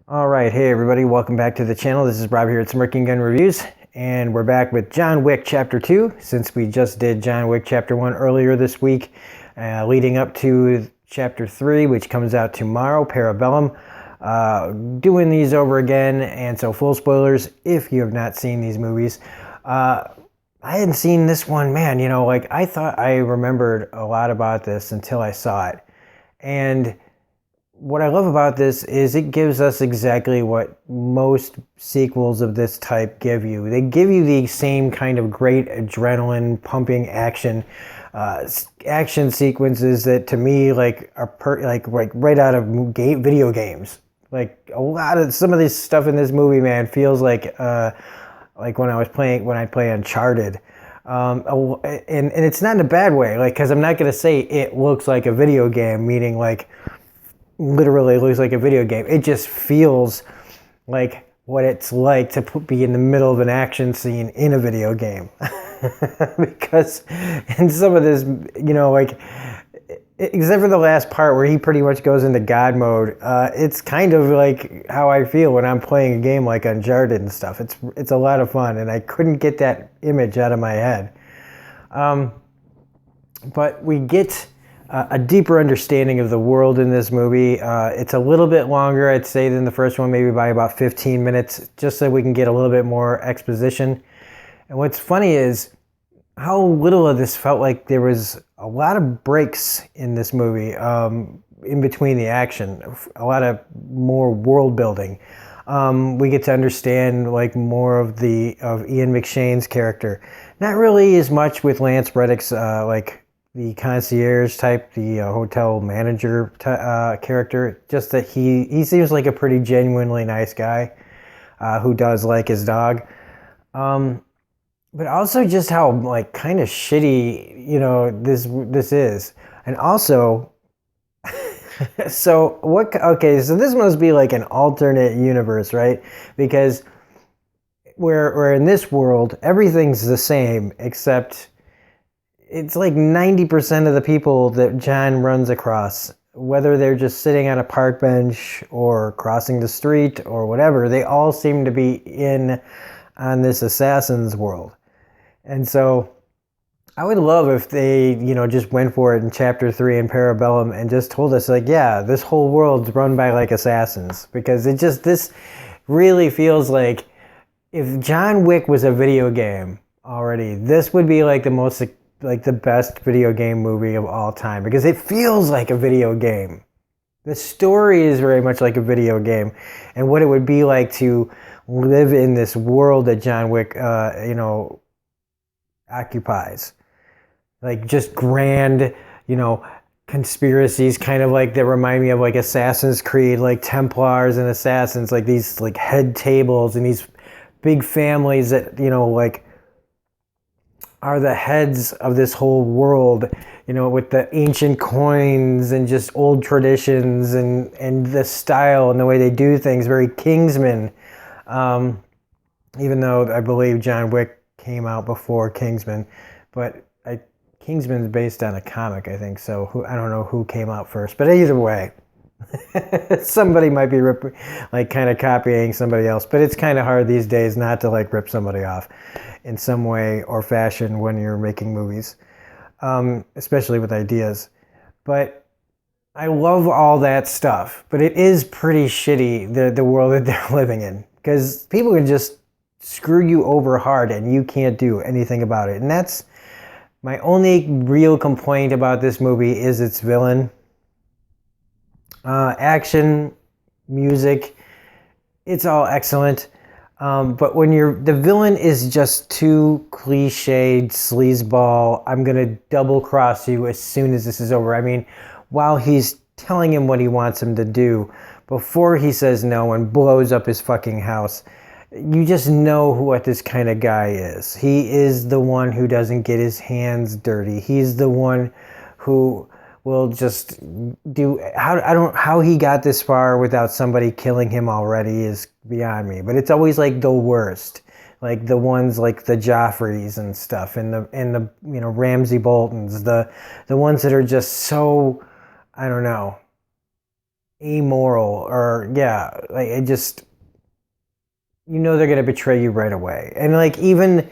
All right, hey everybody, welcome back to the channel. This is Rob here at Smirking Gun Reviews, and we're back with John Wick Chapter 2, since we just did John Wick Chapter 1 earlier this week, leading up to Chapter 3, which comes out tomorrow, Parabellum. Doing these over again, and so full spoilers if you have not seen these movies. I hadn't seen this one, man, I thought I remembered a lot about this until I saw it. And what I love about this is it gives us exactly what most sequels of this type give you. They give you the same kind of great adrenaline pumping action sequences that to me are right out of video games. Like a lot of some of this stuff in this movie, man, feels like when I play Uncharted. And it's not in a bad way, because I'm not gonna say it looks like a video game, meaning literally looks like a video game. It just feels like what it's like to be in the middle of an action scene in a video game. Because in some of this, except for the last part where he pretty much goes into God mode, it's kind of like how I feel when I'm playing a game like Uncharted and stuff. It's a lot of fun, and I couldn't get that image out of my head. But we get a deeper understanding of the world in this movie. It's a little bit longer, I'd say, than the first one, maybe by about 15 minutes, just so we can get a little bit more exposition. And what's funny is how little of this felt like there was a lot of breaks in this movie, in between the action, a lot of more world building. We get to understand more of Ian McShane's character. Not really as much with Lance Reddick's the concierge type, the hotel manager character. Just that he seems like a pretty genuinely nice guy who does like his dog. But also just how kind of shitty this is, and also so this must be like an alternate universe, right? Because where in this world everything's the same except it's like 90% of the people that John runs across, whether they're just sitting on a park bench or crossing the street or whatever, they all seem to be on this assassin's world. And so I would love if they, just went for it in Chapter 3 in Parabellum and just told us, yeah, this whole world's run by assassins. Because this really feels like if John Wick was a video game already, this would be the best video game movie of all time, because it feels like a video game. The story is very much like a video game, and what it would be like to live in this world that John Wick, occupies. Just grand, conspiracies, kind of that remind me of Assassin's Creed, Templars and Assassins, these head tables and these big families that, are the heads of this whole world, with the ancient coins and just old traditions and the style and the way they do things, very Kingsman. Even though I believe John Wick came out before Kingsman, but Kingsman's based on a comic, I think, so I don't know who came out first, but either way, somebody might be kind of copying somebody else, but it's kind of hard these days not to rip somebody off in some way or fashion when you're making movies, especially with ideas. But I love all that stuff, but it is pretty shitty, the world that they're living in, because people can just screw you over hard and you can't do anything about it. And that's my only real complaint about this movie, is its villain. Action, music, it's all excellent. But when the villain is just too cliched, sleazeball, I'm going to double cross you as soon as this is over. I mean, while he's telling him what he wants him to do, before he says no and blows up his fucking house, you just know what this kind of guy is. He is the one who doesn't get his hands dirty. He's the one who will just do, how he got this far without somebody killing him already is beyond me. But it's always the worst, the ones the Joffreys and stuff, and the Ramsay Boltons, the ones that are just so, I don't know, amoral, or yeah, like it just, you know, they're gonna betray you right away. And like even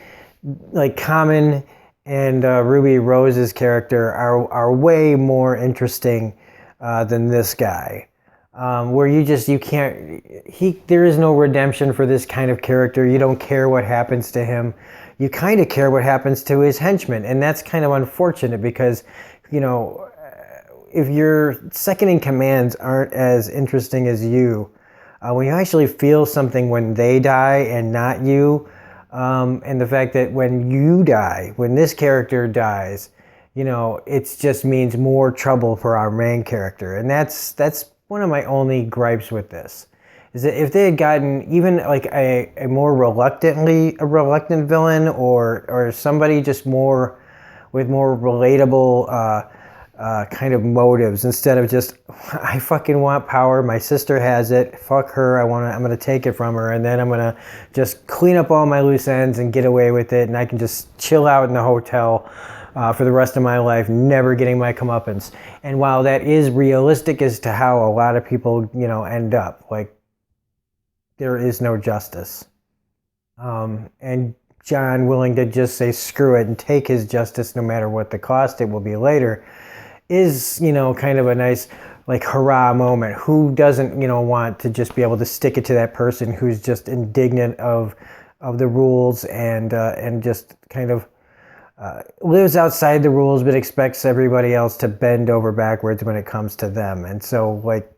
like Common and Ruby Rose's character are way more interesting than this guy. Where you can't, there is no redemption for this kind of character. You don't care what happens to him. You kind of care what happens to his henchmen, and that's kind of unfortunate because, you know, if your second in commands aren't as interesting as you, when you actually feel something when they die and not you, and the fact that when you die, when this character dies, you know, it just means more trouble for our main character, and that's one of my only gripes with this, is that if they had gotten even like a more reluctant villain, or somebody just more with more relatable kind of motives, instead of just, I fucking want power, my sister has it, fuck her, I'm gonna take it from her, and then I'm gonna just clean up all my loose ends and get away with it, and I can just chill out in the hotel for the rest of my life, never getting my comeuppance. And while that is realistic as to how a lot of people, you know, end up, like, there is no justice. And John willing to just say screw it and take his justice no matter what the cost it will be later is, you know, kind of a nice like hurrah moment. Who doesn't, you know, want to just be able to stick it to that person who's just indignant of the rules, and just kind of lives outside the rules but expects everybody else to bend over backwards when it comes to them. And so, like,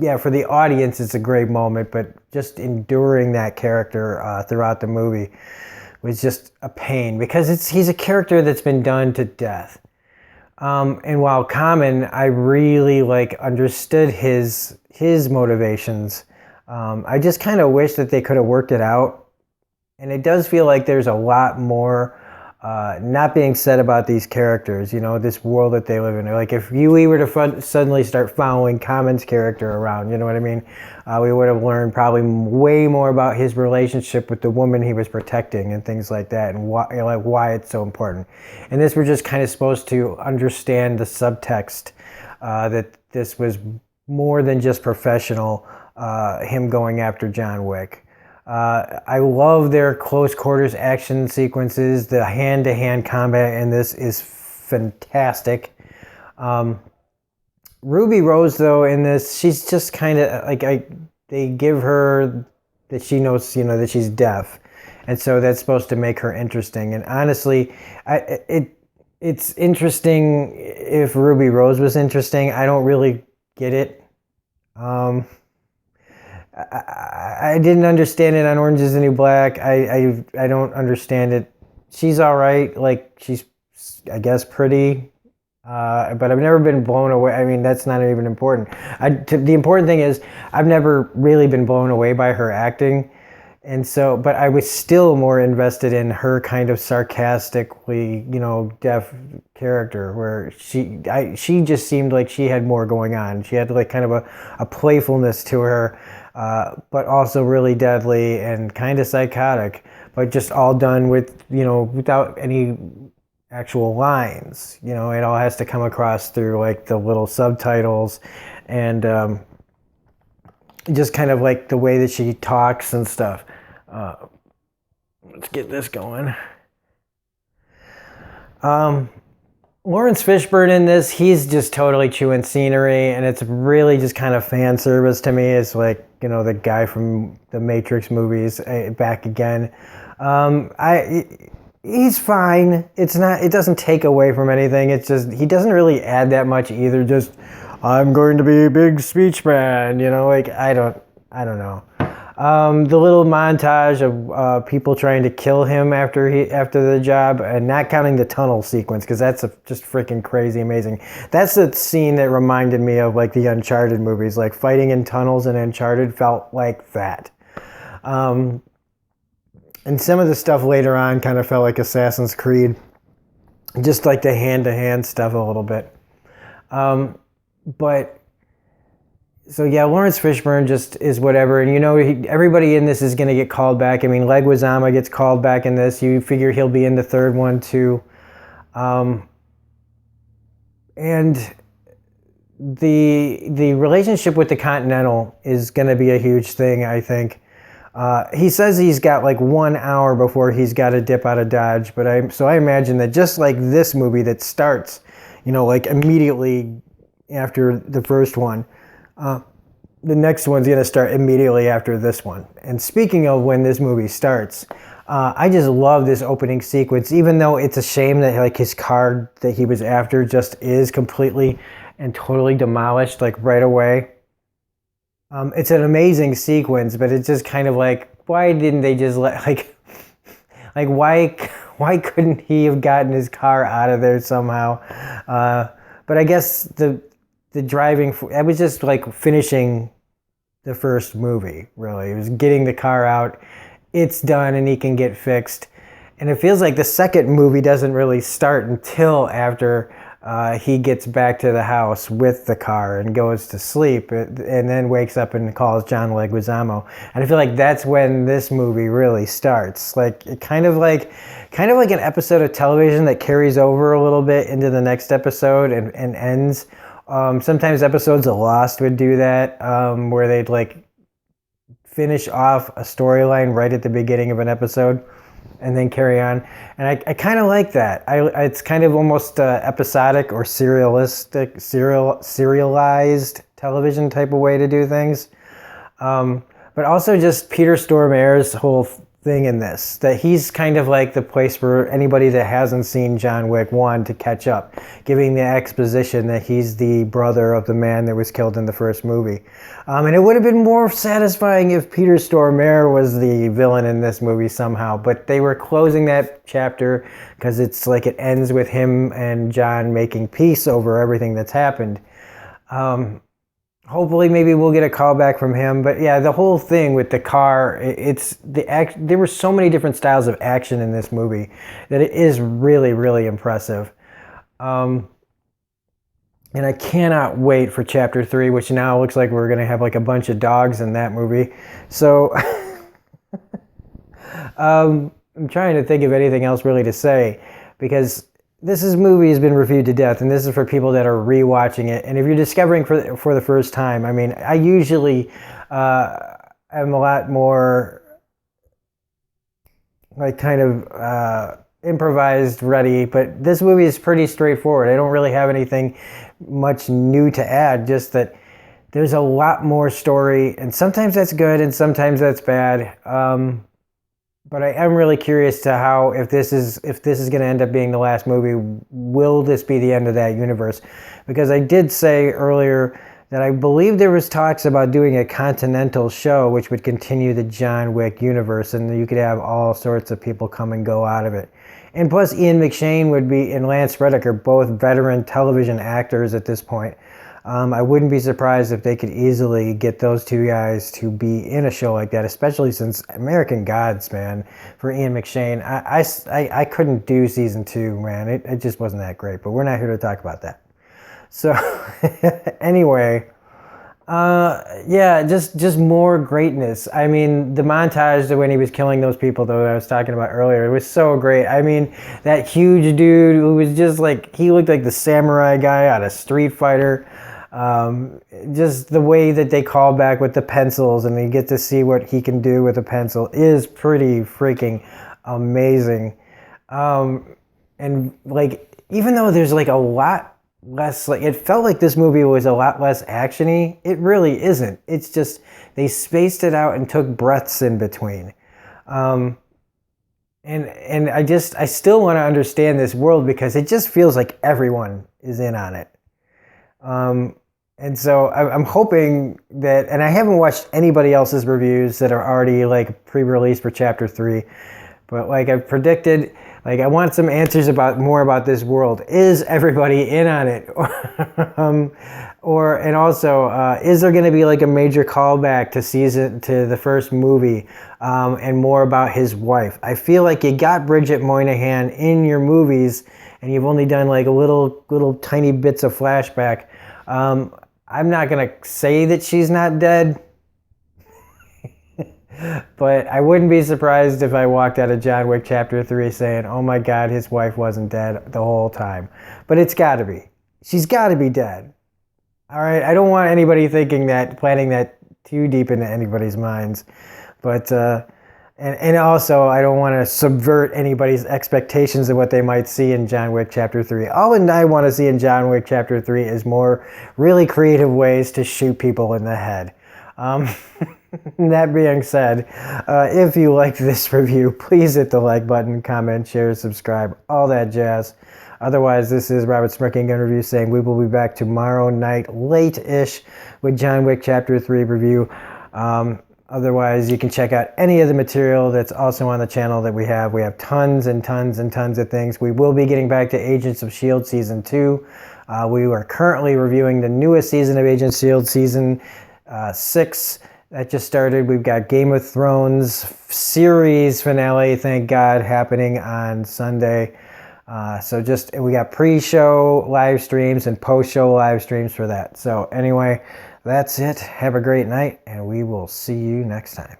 yeah, for the audience it's a great moment, but just enduring that character throughout the movie was just a pain, because he's a character that's been done to death. And while Common, I really like understood his motivations. I just kind of wish that they could have worked it out. And it does feel like there's a lot more not being said about these characters, you know, this world that they live in. Like if we were to suddenly start following Common's character around, you know what I mean? We would have learned probably way more about his relationship with the woman he was protecting and things like that, and why, you know, like why it's so important. And this, we're just kind of supposed to understand the subtext that this was more than just professional, him going after John Wick. I love their close quarters action sequences. The hand-to-hand combat in this is fantastic. Ruby Rose, though, in this, she's just kind of like, they give her that she knows, you know, that she's deaf, and so that's supposed to make her interesting. And honestly, it's interesting if Ruby Rose was interesting. I don't really get it. I didn't understand it on Orange is the New Black. I don't understand it. She's all right. Like, she's, I guess, pretty. But I've never been blown away. I mean, that's not even important. The important thing is I've never really been blown away by her acting. And so, but I was still more invested in her kind of sarcastically, you know, deaf character, where she just seemed like she had more going on. She had like kind of a playfulness to her, but also really deadly and kind of psychotic, but just all done with, you know, without any actual lines. You know, it all has to come across through like the little subtitles, and just kind of like the way that she talks and stuff. Let's get this going. Lawrence Fishburne in this, he's just totally chewing scenery, and it's really just kind of fan service to me. It's like, you know, the guy from the Matrix movies back again. He's fine. It doesn't take away from anything. It's just, he doesn't really add that much either. Just, I'm going to be a big speech man, you know, like, I don't know. The little montage of people trying to kill him after the job, and not counting the tunnel sequence, because that's just freaking crazy amazing. That's the scene that reminded me of like the Uncharted movies. Like, fighting in tunnels in Uncharted felt like that. And some of the stuff later on kind of felt like Assassin's Creed, just like the hand-to-hand stuff a little bit. But so yeah, Lawrence Fishburne just is whatever, and you know, everybody in this is going to get called back. I mean, Leguizamo gets called back in this. You figure he'll be in the third one too. And the relationship with the Continental is going to be a huge thing, I think. He says he's got like 1 hour before he's got to dip out of Dodge, but I imagine that just like this movie that starts, like immediately after the first one, the next one's going to start immediately after this one. And speaking of when this movie starts, I just love this opening sequence, even though it's a shame that like his car that he was after just is completely and totally demolished like right away. It's an amazing sequence, but it's just kind of like, why didn't they just let like why couldn't he have gotten his car out of there somehow? But I guess the driving, I was just like finishing the first movie, really. It was getting the car out. It's done and he can get fixed. And it feels like the second movie doesn't really start until after he gets back to the house with the car and goes to sleep and then wakes up and calls John Leguizamo. And I feel like that's when this movie really starts. Like kind of like an episode of television that carries over a little bit into the next episode and ends. Sometimes episodes of Lost would do that, where they'd like finish off a storyline right at the beginning of an episode and then carry on. And I kind of like that. It's kind of almost episodic or serialized television type of way to do things. But also just Peter Stormare's whole thing in this, that he's kind of like the place for anybody that hasn't seen John Wick 1 to catch up, giving the exposition that he's the brother of the man that was killed in the first movie. And it would have been more satisfying if Peter Stormare was the villain in this movie somehow, but they were closing that chapter because it's like it ends with him and John making peace over everything that's happened. Hopefully, maybe we'll get a call back from him. But yeah, the whole thing with the car, there were so many different styles of action in this movie that it is really, really impressive. And I cannot wait for Chapter 3, which now looks like we're going to have like a bunch of dogs in that movie. So I'm trying to think of anything else really to say, because this movie has been reviewed to death, and this is for people that are rewatching it. And if you're discovering for the first time, I mean, I usually am a lot more like kind of improvised ready, but this movie is pretty straightforward. I don't really have anything much new to add, just that there's a lot more story, and sometimes that's good and sometimes that's bad. But I am really curious to how, if this is going to end up being the last movie, will this be the end of that universe? Because I did say earlier that I believe there was talks about doing a Continental show which would continue the John Wick universe, and you could have all sorts of people come and go out of it. And plus Ian McShane and Lance Reddick are both veteran television actors at this point. I wouldn't be surprised if they could easily get those two guys to be in a show like that, especially since American Gods, man, for Ian McShane. I couldn't do season 2, man. It just wasn't that great, but we're not here to talk about that. So anyway, yeah, just more greatness. I mean, the montage when he was killing those people, though, that I was talking about earlier, it was so great. I mean, that huge dude who was just like, he looked like the samurai guy out of Street Fighter. Just the way that they call back with the pencils and you get to see what he can do with a pencil is pretty freaking amazing. And like, even though there's like a lot less, like, it felt like this movie was a lot less actiony, it really isn't. It's just they spaced it out and took breaths in between. And I still want to understand this world, because it just feels like everyone is in on it. And so I'm hoping that, and I haven't watched anybody else's reviews that are already like pre-released for Chapter 3, but like I've predicted, like I want some answers more about this world. Is everybody in on it? And also, is there going to be like a major callback to the first movie, and more about his wife? I feel like you got Bridget Moynihan in your movies, and you've only done like a little tiny bits of flashback. I'm not going to say that she's not dead, but I wouldn't be surprised if I walked out of John Wick Chapter 3 saying, oh my God, his wife wasn't dead the whole time. But it's got to be. She's got to be dead. All right, I don't want anybody thinking that, planning that too deep into anybody's minds, but and also I don't want to subvert anybody's expectations of what they might see in John Wick Chapter 3. All I want to see in John Wick Chapter 3 is more really creative ways to shoot people in the head. That being said, if you like this review, please hit the like button, comment, share, subscribe, all that jazz. Otherwise, this is Robert Smirking Gun Review saying we will be back tomorrow night, late-ish, with John Wick Chapter 3 review. Otherwise, you can check out any of the material that's also on the channel that we have. We have tons and tons and tons of things. We will be getting back to Agents of S.H.I.E.L.D. Season 2. We are currently reviewing the newest season of Agents of S.H.I.E.L.D., Season 6. That just started. We've got Game of Thrones series finale, thank God, happening on Sunday. We got pre-show live streams and post-show live streams for that. So anyway, that's it. Have a great night, and we will see you next time.